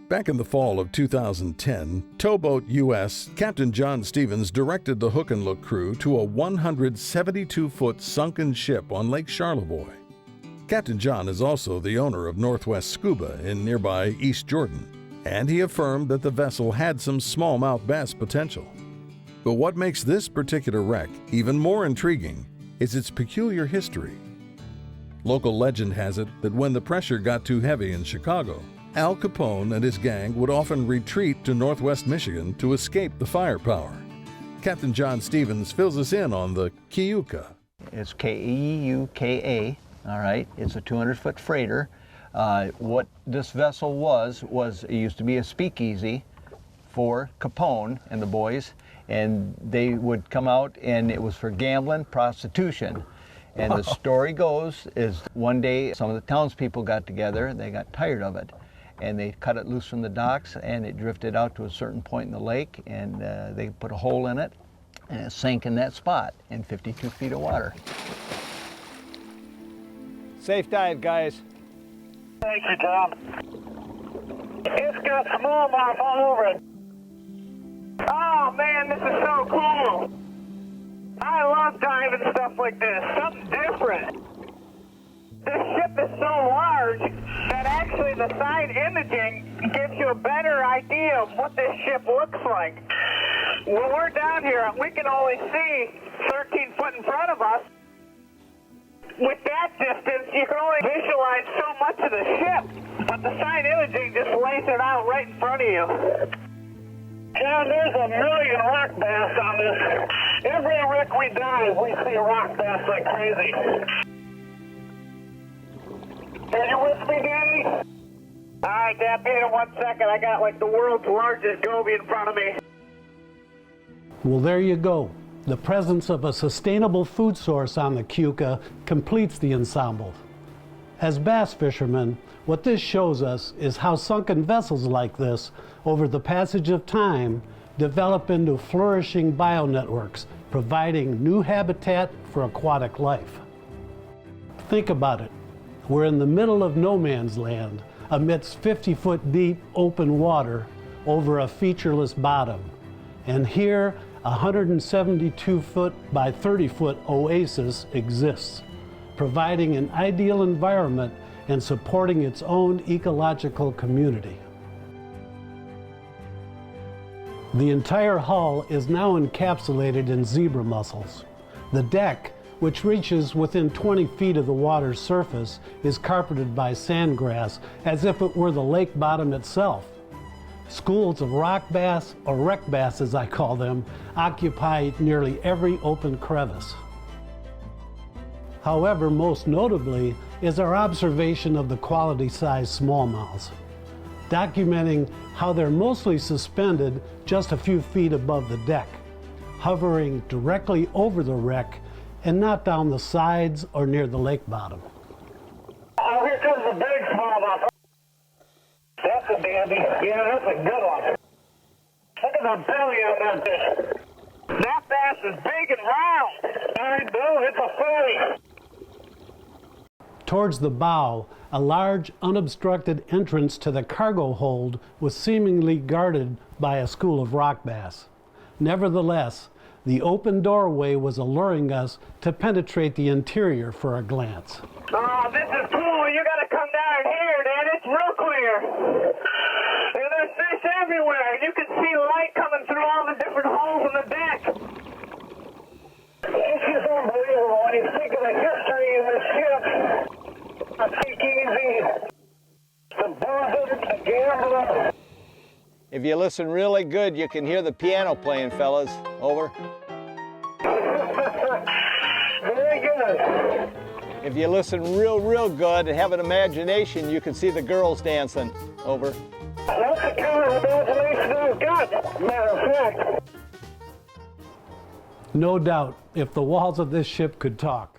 Back in the fall of 2010, Towboat U.S. Captain John Stevens directed the Hook and Look crew to a 172-foot sunken ship on Lake Charlevoix. Captain John is also the owner of Northwest Scuba in nearby East Jordan, and he affirmed that the vessel had some smallmouth bass potential. But what makes this particular wreck even more intriguing is its peculiar history. Local legend has it that when the pressure got too heavy in Chicago, Al Capone and his gang would often retreat to Northwest Michigan to escape the firepower. Captain John Stevens fills us in on the Keuka. It's K-E-U-K-A, all right? It's a 200-foot freighter. What this vessel was it used to be a speakeasy for Capone and the boys, and they would come out and it was for gambling, prostitution. And the story goes is one day some of the townspeople got together, they got tired of it, and they cut it loose from the docks and it drifted out to a certain point in the lake, and they put a hole in it and it sank in that spot in 52 feet of water. Safe dive, guys. Thank you, Tom. It's got smallmouth all over it. Oh man, this is so cool. I love diving stuff like this, something different. This ship is so large that actually the side imaging gives you a better idea of what this ship looks like. When we're down here, we can only see 13 foot in front of us. With that distance, you can only visualize so much of the ship, but the side imaging just lays it out right in front of you. Yeah, there's a million rock bass on this. Every wreck we dive, we see rock bass like crazy. Are you with me, Danny? All right, Dad, be in 1 second. I got like the world's largest goby in front of me. Well, there you go. The presence of a sustainable food source on the Keuka completes the ensemble. As bass fishermen, what this shows us is how sunken vessels like this, over the passage of time, develop into flourishing bionetworks, providing new habitat for aquatic life. Think about it. We're in the middle of no man's land, amidst 50-foot deep open water over a featureless bottom. And here, a 172-foot by 30-foot oasis exists, providing an ideal environment and supporting its own ecological community. The entire hull is now encapsulated in zebra mussels. The deck, which reaches within 20 feet of the water's surface, is carpeted by sandgrass as if it were the lake bottom itself. Schools of rock bass, or wreck bass as I call them, occupy nearly every open crevice. However, most notably is our observation of the quality-sized smallmouths, documenting how they're mostly suspended just a few feet above the deck, hovering directly over the wreck and not down the sides or near the lake bottom. Oh, here comes the big smallmouth. That's a dandy. Yeah, that's a good one. Look at the belly on that fish. That bass is big and round. I know, it's a 40. Towards the bow, a large, unobstructed entrance to the cargo hold was seemingly guarded by a school of rock bass. Nevertheless, the open doorway was alluring us to penetrate the interior for a glance. Oh, this is cool. You gotta come down here, Dad. It's real clear. And there's fish everywhere. You can see light coming through all the different holes in the deck. This is unbelievable when you think of the history of this ship. A speakeasy, the boozer, the gambler. If you listen really good, you can hear the piano playing, fellas. Over. Very good. If you listen real good and have an imagination, you can see the girls dancing. Over. That's the kind of imagination I've got, matter of fact. No doubt, if the walls of this ship could talk.